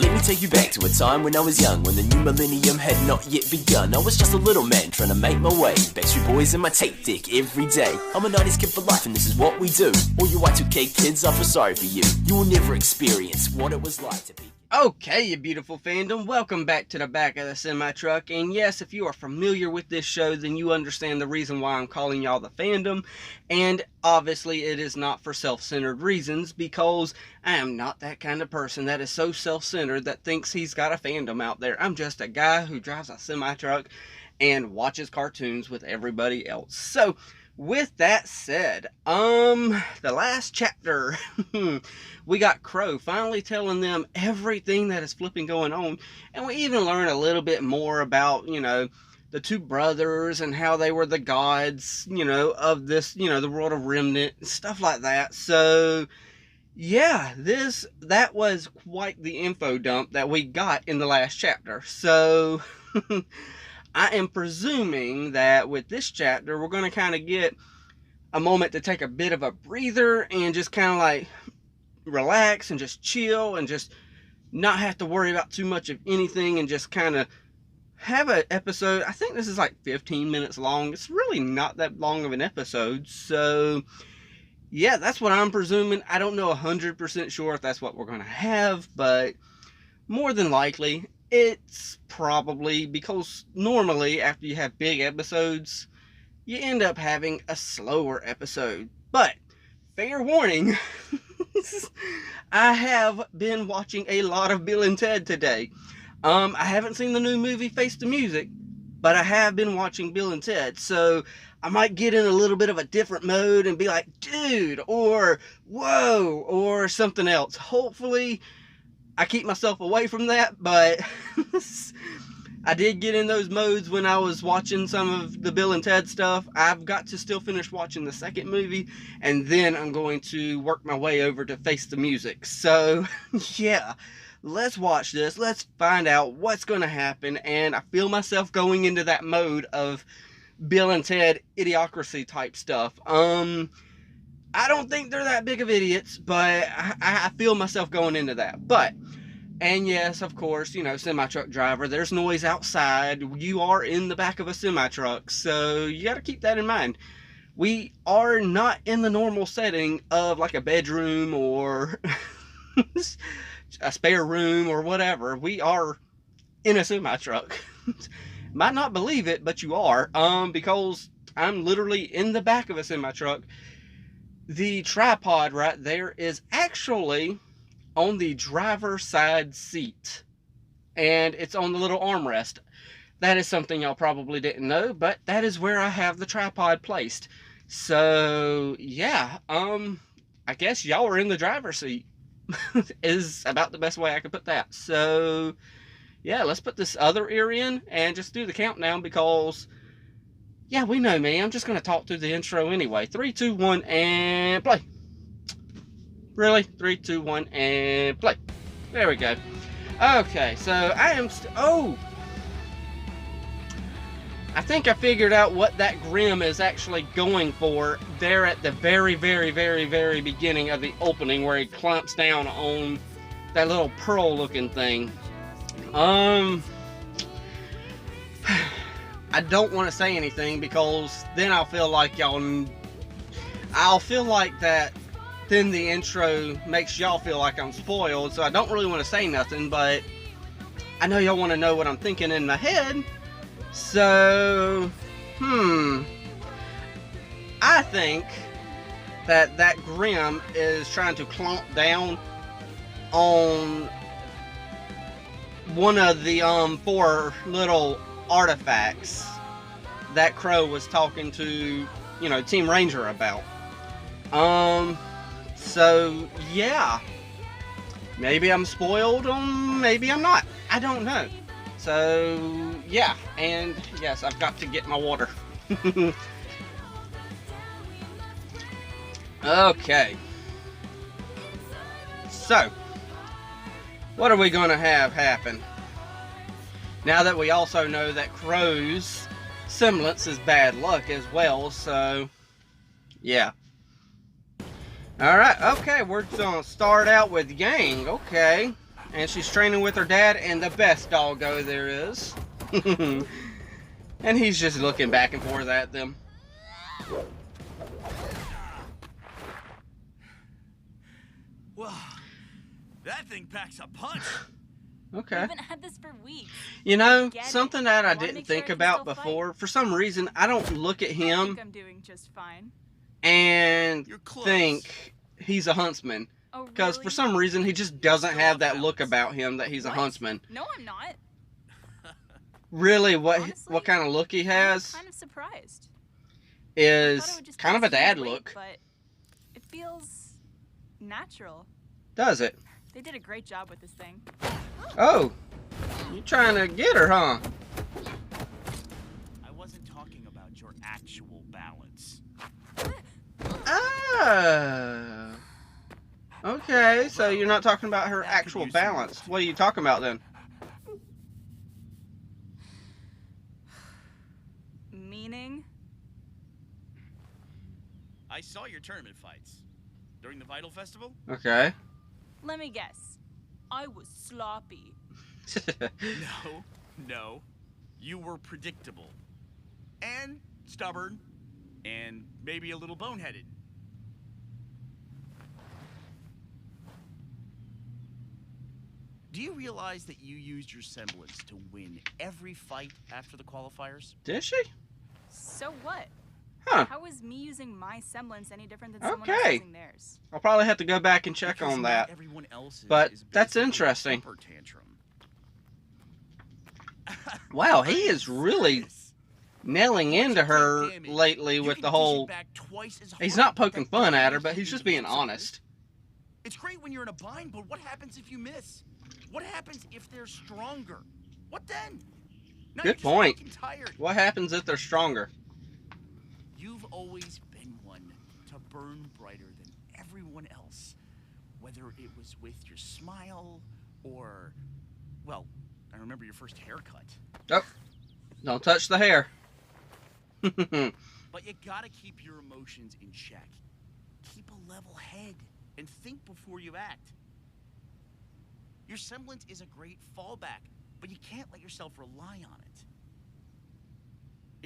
Let me take you back to a time when I was young, when the new millennium had not yet begun. I was just a little man trying to make my way. Backstreet Boys in my tape deck every day. I'm a 90s kid for life and this is what we do. All you Y2K kids, I feel sorry for you. You will never experience what it was like to be... Okay, you beautiful fandom, welcome back to the back of the semi-truck, and yes, if you are familiar with this show, then you understand the reason why I'm calling y'all the fandom, and obviously it is not for self-centered reasons, because I am not that kind of person that is so self-centered that thinks he's got a fandom out there. I'm just a guy who drives a semi-truck and watches cartoons with everybody else. So, with that said, the last chapter, we got Crow finally telling them everything that is flipping going on, and we even learn a little bit more about, you know, the two brothers and how they were the gods, you know, of this, you know, the world of Remnant, and stuff like that. So, yeah, that was quite the info dump that we got in the last chapter. So, I am presuming that with this chapter, we're going to kind of get a moment to take a bit of a breather and just kind of like relax and just chill and just not have to worry about too much of anything and just kind of have an episode. I think this is like 15 minutes long. It's really not that long of an episode. So, yeah, that's what I'm presuming. I don't know 100% sure if that's what we're going to have, but more than likely, it's probably, because normally after you have big episodes, you end up having a slower episode. But, fair warning, I have been watching a lot of Bill and Ted today. I haven't seen the new movie Face the Music, but I have been watching Bill and Ted, so I might get in a little bit of a different mode and be like, dude, or whoa, or something else. Hopefully, I keep myself away from that, but I did get in those modes when I was watching some of the Bill and Ted stuff. I've got to still finish watching the second movie, and then I'm going to work my way over to Face the Music. So, yeah, let's watch this. Let's find out what's going to happen, and I feel myself going into that mode of Bill and Ted idiocracy type stuff. I don't think they're that big of idiots, but I feel myself going into that. But, and yes, of course, you know, semi-truck driver, there's noise outside. You are in the back of a semi-truck, so you got to keep that in mind. We are not in the normal setting of like a bedroom or a spare room or whatever. We are in a semi-truck. Might not believe it, but you are, because I'm literally in the back of a semi-truck. The tripod right there is actually on the driver's side seat, and it's on the little armrest. That is something y'all probably didn't know, but that is where I have the tripod placed. So, yeah, I guess y'all are in the driver's seat is about the best way I could put that. So, yeah, let's put this other ear in and just do the countdown, because yeah, we know me. I'm just going to talk through the intro anyway. 3, 2, 1, and play. Really? 3, 2, 1, and play. There we go. Okay, so I am... oh! I think I figured out what that Grimm is actually going for there at the very, very, very, very beginning of the opening, where he clamps down on that little pearl-looking thing. I don't want to say anything, because then I'll feel like that then the intro makes y'all feel like I'm spoiled, so I don't really want to say nothing, but I know y'all want to know what I'm thinking in my head. So, I think that Grimm is trying to clomp down on one of the 4 little artifacts that Crow was talking to, you know, Team Ranger about. So yeah, maybe I'm spoiled, maybe I'm not. I don't know. So yeah, and yes, I've got to get my water. Okay. So, what are we gonna have happen? Now that we also know that Crow's semblance is bad luck as well, so yeah. Alright, okay, we're gonna start out with Yang. Okay. And she's training with her dad and the best doggo there is. And he's just looking back and forth at them. Wow, that thing packs a punch. Okay. We haven't had this for weeks. You know, Get it. something that I Wanna didn't make sure think I can about still before, for some reason, I don't look at I him think I'm doing just fine. and You're close. think he's a huntsman. Oh, Because really? for some reason, he just doesn't Still have off that look balance. about him that he's a What? huntsman. No, I'm not. Really, what Honestly, kind of look he I'm has kind of surprised. I thought it is would just kind of be a dad great, look. But it feels natural. Does it? They did a great job with this thing. Oh, you trying to get her, huh? I wasn't talking about your actual balance. Oh. Okay, so you're not talking about her That could actual use some balance. work. What are you talking about then? Meaning? I saw your tournament fights. During the Vital Festival? Okay. Let me guess. I was sloppy. No, no. You were predictable. And stubborn. And maybe a little boneheaded. Do you realize that you used your semblance to win every fight after the qualifiers? Did she? So what? Huh. How is me using my semblance any different than someone else Okay. using theirs? I'll probably have to go back and check Because on not that. everyone else's But is that's basically a interesting. temper tantrum. Wow, he is I'm really serious. nailing Once into you take her damage, lately you with can the dish it whole... back twice as He's hard, not but poking that fun at her, doesn't but make he's you just being invincible. honest. It's great when you're in a bind, but what happens if you miss? What happens if they're stronger? What then? Now Good you're just point. fucking tired. What happens if they're stronger? You've always been one to burn brighter than everyone else. Whether it was with your smile or, well, I remember your first haircut. Oh, don't touch the hair. But you gotta keep your emotions in check. Keep a level head and think before you act. Your semblance is a great fallback, but you can't let yourself rely on it.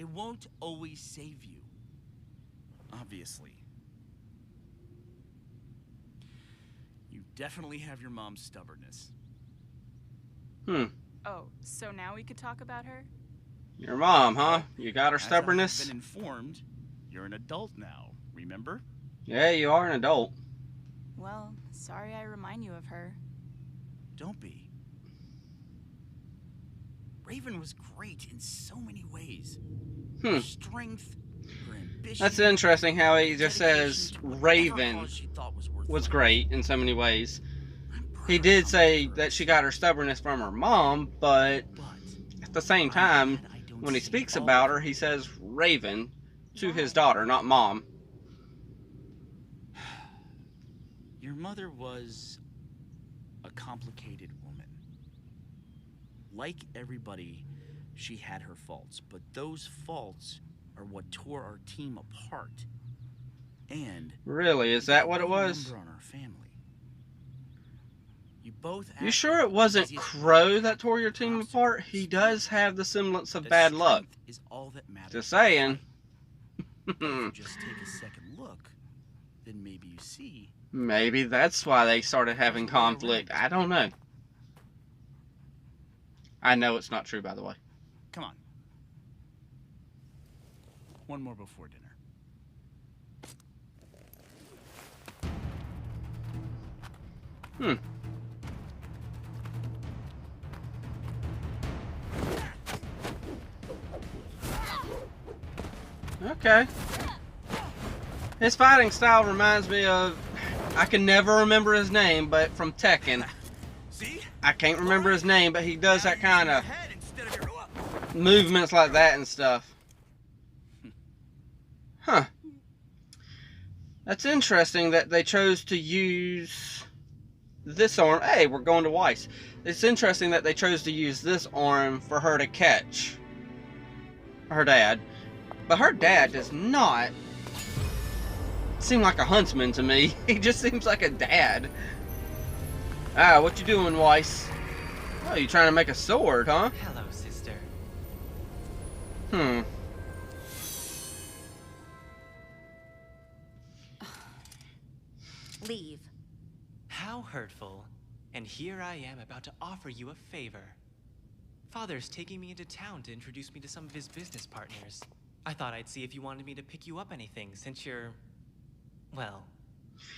It won't always save you. Obviously. You definitely have your mom's stubbornness. Oh, so now we could talk about her? Your mom, huh? You got her As I've stubbornness? been informed, you're an adult now, remember? Yeah, you are an adult. Well, sorry I remind you of her. Don't be. Raven was great in so many ways. Her strength, her ambition. That's interesting how he just says dedication to whatever Raven cause she thought was worthwhile. was great in so many ways. I'm proud He of did how say much that she got her stubbornness from her mom, but But at the same time, when he speaks about her, he says Raven to his daughter, not mom. Your mother was a complicated woman. Like everybody, she had her faults, but those faults are what tore our team apart. And Really, is that what it was? number on our family. You both You act sure like it wasn't the easiest Crow way that tore your to team apart? obstacles. He does have the semblance of That bad luck. strength is all that matters Just in a saying. fight. But if you just take a second look, then maybe you see. Maybe that's why they started having conflict. I don't know. I know it's not true, by the way. Come on. One more before dinner. Okay. His fighting style reminds me of... I can never remember his name, but from Tekken. See? I can't remember his name, but he does that kind of Head instead of your... movements like that and stuff. Huh. That's interesting that they chose to use this arm. Hey, we're going to Weiss. It's interesting that they chose to use this arm for her to catch her dad. But her dad does not seem like a huntsman to me. He just seems like a dad. Ah, what you doing, Weiss? Oh, you trying to make a sword, huh? Hello, sister. Leave. How hurtful. And here I am about to offer you a favor. Father's taking me into town to introduce me to some of his business partners. I thought I'd see if you wanted me to pick you up anything since you're, well,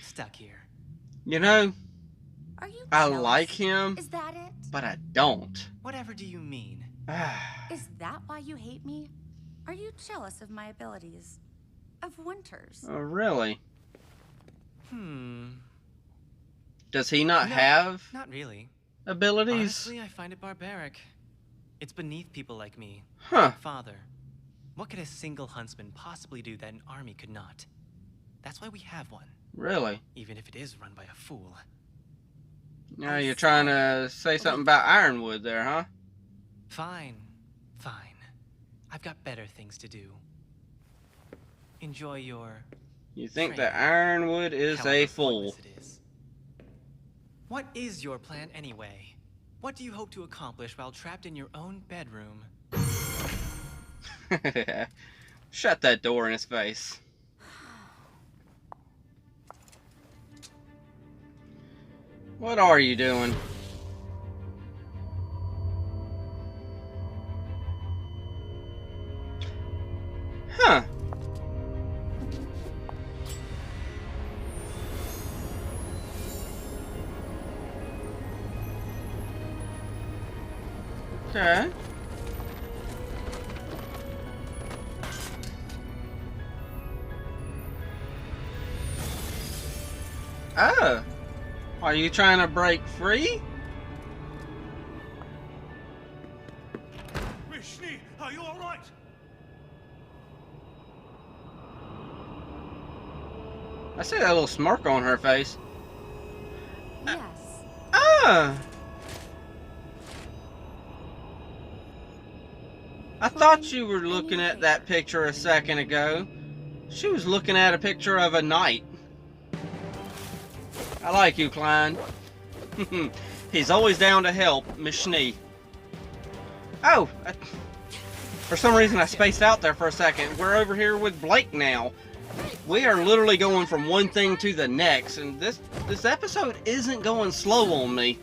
stuck here. You know, Are you I jealous? like him, Is that it? but I don't. Whatever do you mean? Is that why you hate me? Are you jealous of my abilities? Of Winter's? Oh, really? Does he not No, have Not really. abilities? Honestly, I find it barbaric. It's beneath people like me. Huh. Like Father. What could a single huntsman possibly do that an army could not? That's why we have one. Really? Even if it is run by a fool. Now you're trying to say something about Ironwood there, huh? Fine. Fine. I've got better things to do. Enjoy your... You think training, that Ironwood is however a fool? pointless it is. What is your plan anyway? What do you hope to accomplish while trapped in your own bedroom? Shut that door in his face. What are you doing? Huh. Okay. Oh. Are you trying to break free? Mishni, are you all right? I see that little smirk on her face. Yes. Ah. I thought you were looking at that picture a second ago. She was looking at a picture of a knight. I like you, Klein. He's always down to help, Mishni. Oh, for some reason I spaced out there for a second. We're over here with Blake now. We are literally going from one thing to the next, and this episode isn't going slow on me.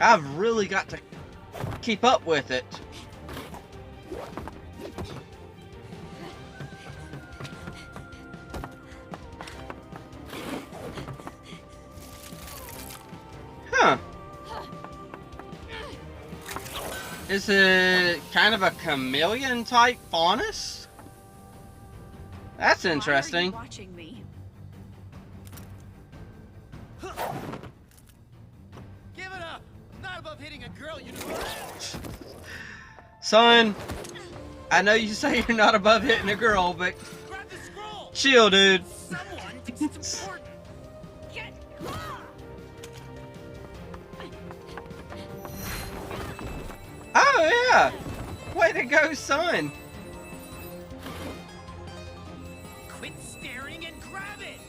I've really got to keep up with it. Huh. Is it kind of a chameleon type faunus? That's interesting. Why are you watching me? Give it up! I'm not above hitting a girl, you know. Son, I know you say you're not above hitting a girl, but Grab the scroll! chill, dude. Someone thinks it's important. Get Oh, yeah. Way to go, son. Quit staring and grab it!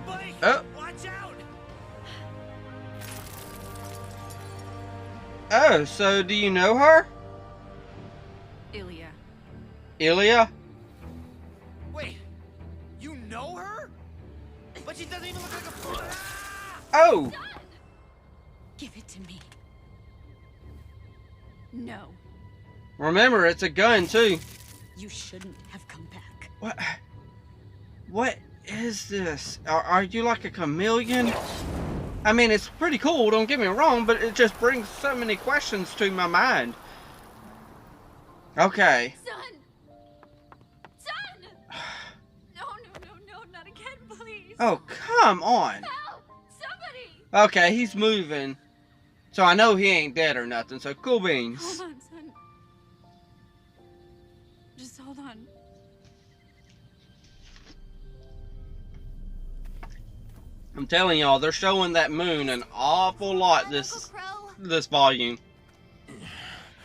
Blake, Oh. watch out! Oh, so do you know her? Ilya. Ilya? Wait, you know her? But she doesn't even look like a fool. Oh, Give it to me. No, remember, it's a gun, too. you shouldn't have come back. What is this? Are you like a chameleon? I mean, it's pretty cool, don't get me wrong, but it just brings so many questions to my mind. Okay. Son! Son! No, not again, please. Oh, come on. Help! Somebody! Okay, he's moving. So I know he ain't dead or nothing, so cool beans. Hold on, son. Just hold on. I'm telling y'all, they're showing that moon an awful lot this volume.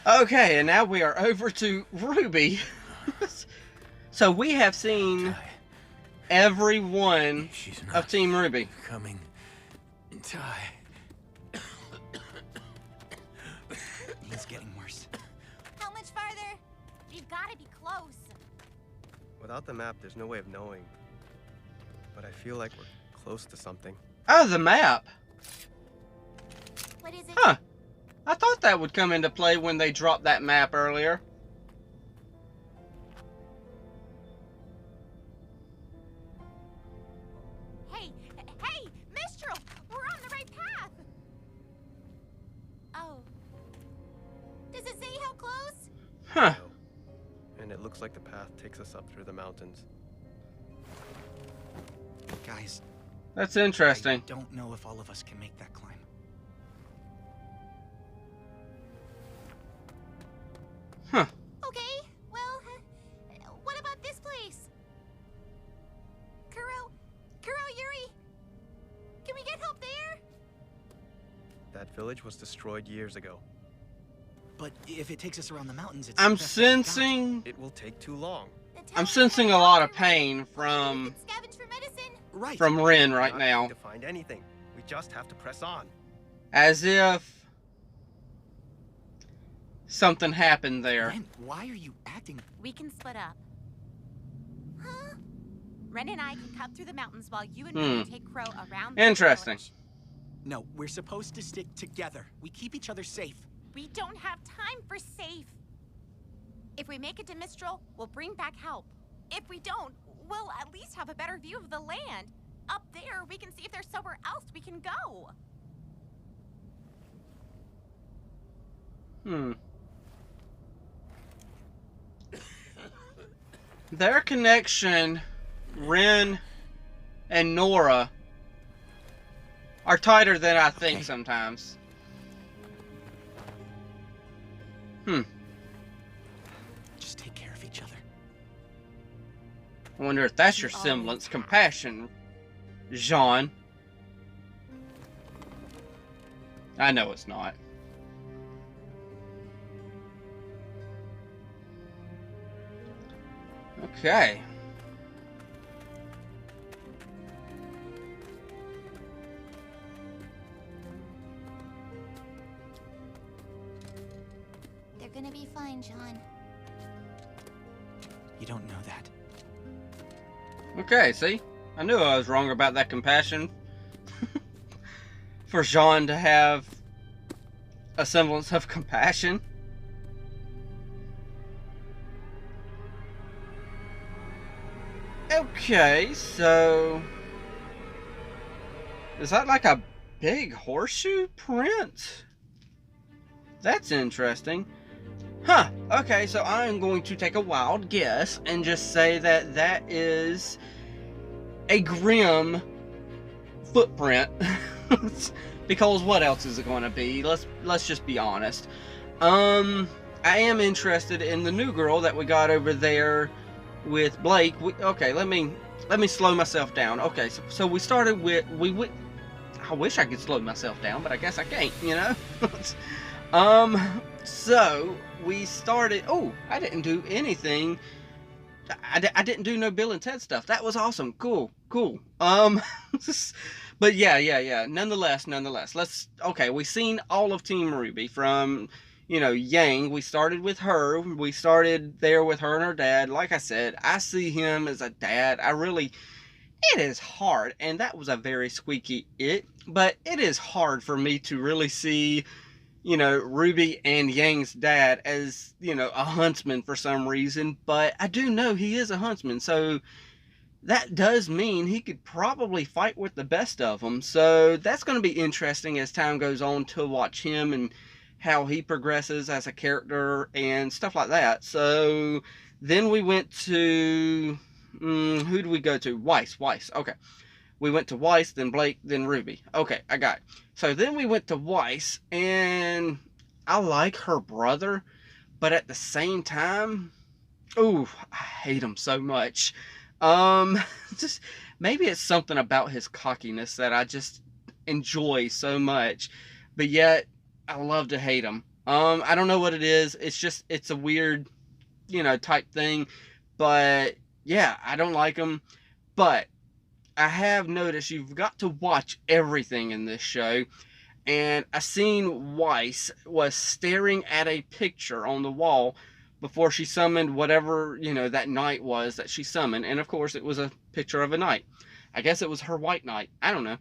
Okay, and now we are over to Ruby. So we have seen every one She's of not Team RWBY. coming. Ty. It's getting worse. How much farther? We've got to be close. Without the map, there's no way of knowing. But I feel like we're close to something. Oh, the map. What is it? Huh. I thought that would come into play when they dropped that map earlier. Hey, Mistral! We're on the right path! Oh. Does it say how close? Huh. No. And it looks like the path takes us up through the mountains. Guys, That's interesting. I don't know if all of us can make that climb. Huh. Okay, well, what about this place? Kuro, Yuri, can we get help there? That village was destroyed years ago. But if it takes us around the mountains, it's I'm the best thing we've got. sensing It will take too long. I'm sensing a lot of pain from Scavenge for medicine? Right. Ren right Not now. to find anything. We just have to press on. As if something happened there. Ren, why are you acting? We can split up. Huh? Ren and I can cut through the mountains while you and me take Crow around the Interesting. village. No, we're supposed to stick together. We keep each other safe. We don't have time for safe. If we make it to Mistral, we'll bring back help. If we don't, we'll at least have a better view of the land. Up there, we can see if there's somewhere else we can go. Their connection, Ren and Nora, are tighter than I think sometimes. Just take care of each other. I wonder if that's your semblance. Compassion, Jean. I know it's not. Okay. They're gonna be fine, John. You don't know that. Okay, see? I knew I was wrong about that compassion. For Jean to have a semblance of compassion. Okay, so... is that like a big horseshoe print? That's interesting. Huh, okay, so I'm going to take a wild guess and just say that that is a Grimm footprint. Because what else is it going to be? Let's just be honest. I am interested in the new girl that we got over there with Blake. Okay, let me slow myself down. Okay, so we started with I wish I could slow myself down, but I guess I can't, you know. So we started. Oh, I didn't do anything. I didn't do no Bill and Ted stuff. That was awesome. Cool. But yeah. Nonetheless. Okay, we've seen all of Team RWBY from, you know, Yang. We started with her. We started there with her and her dad. Like I said, I see him as a dad. It is hard, and that was a very squeaky it, but it is hard for me to really see, you know, Ruby and Yang's dad as, you know, a huntsman for some reason, but I do know he is a huntsman, so that does mean he could probably fight with the best of them. So that's going to be interesting as time goes on to watch him and how he progresses as a character and stuff like that. So then we went to, who do we go to? Weiss. Okay. We went to Weiss, then Blake, then Ruby. Okay, I got it. So then we went to Weiss, and I like her brother, but at the same time, ooh, I hate him so much. Just maybe it's something about his cockiness that I just enjoy so much, but yet I love to hate him. I don't know what it is. It's a weird, you know, type thing, but yeah, I don't like them, but I have noticed you've got to watch everything in this show. And I seen Weiss was staring at a picture on the wall before she summoned whatever, that knight was that she summoned. And of course, it was a picture of a knight. I guess it was her white knight. I don't know.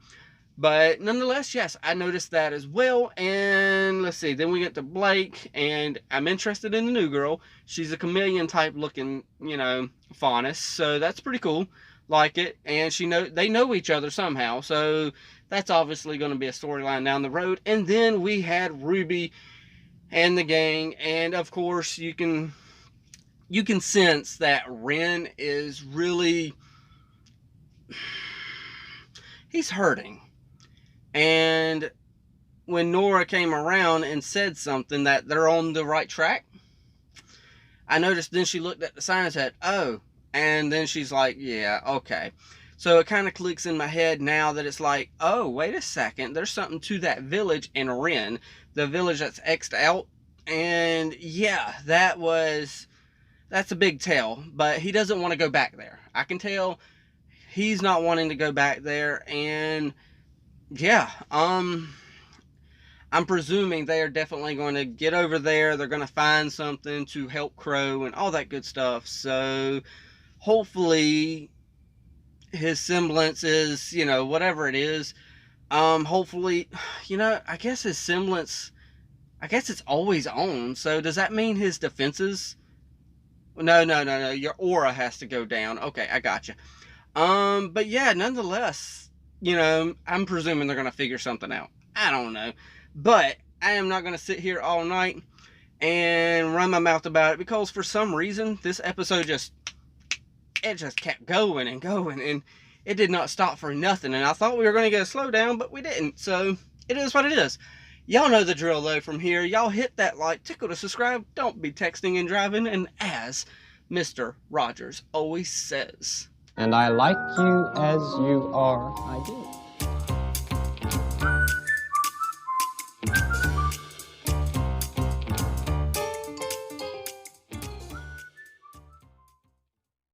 But nonetheless, yes, I noticed that as well. And let's see, then we get to Blake, and I'm interested in the new girl. She's a chameleon type looking, faunus. So that's pretty cool. Like it. And they know each other somehow. So that's obviously going to be a storyline down the road. And then we had Ruby and the gang. And of course, you can sense that Ren is really, he's hurting. And when Nora came around and said something that they're on the right track, I noticed then she looked at the sign and said, oh, and then she's like, yeah, okay. So it kind of clicks in my head now that it's like, oh, wait a second, there's something to that village in Ren, the village that's X'd out. And yeah, that's a big tell, but he doesn't want to go back there. I can tell he's not wanting to go back there. And yeah, I'm presuming they are definitely going to get over there. They're going to find something to help Crow and all that good stuff. So hopefully his semblance is, whatever it is. Hopefully, I guess his semblance, I guess it's always on. So does that mean his defenses? No. Your aura has to go down. Okay, I got you. But yeah, nonetheless, I'm presuming they're going to figure something out. I don't know. But I am not going to sit here all night and run my mouth about it, because for some reason, this episode just kept going and going, and it did not stop for nothing. And I thought we were going to get a slowdown, but we didn't. So it is what it is. Y'all know the drill though from here. Y'all hit that like, tickle to subscribe. Don't be texting and driving. And as Mr. Rogers always says, and I like you as you are, I do.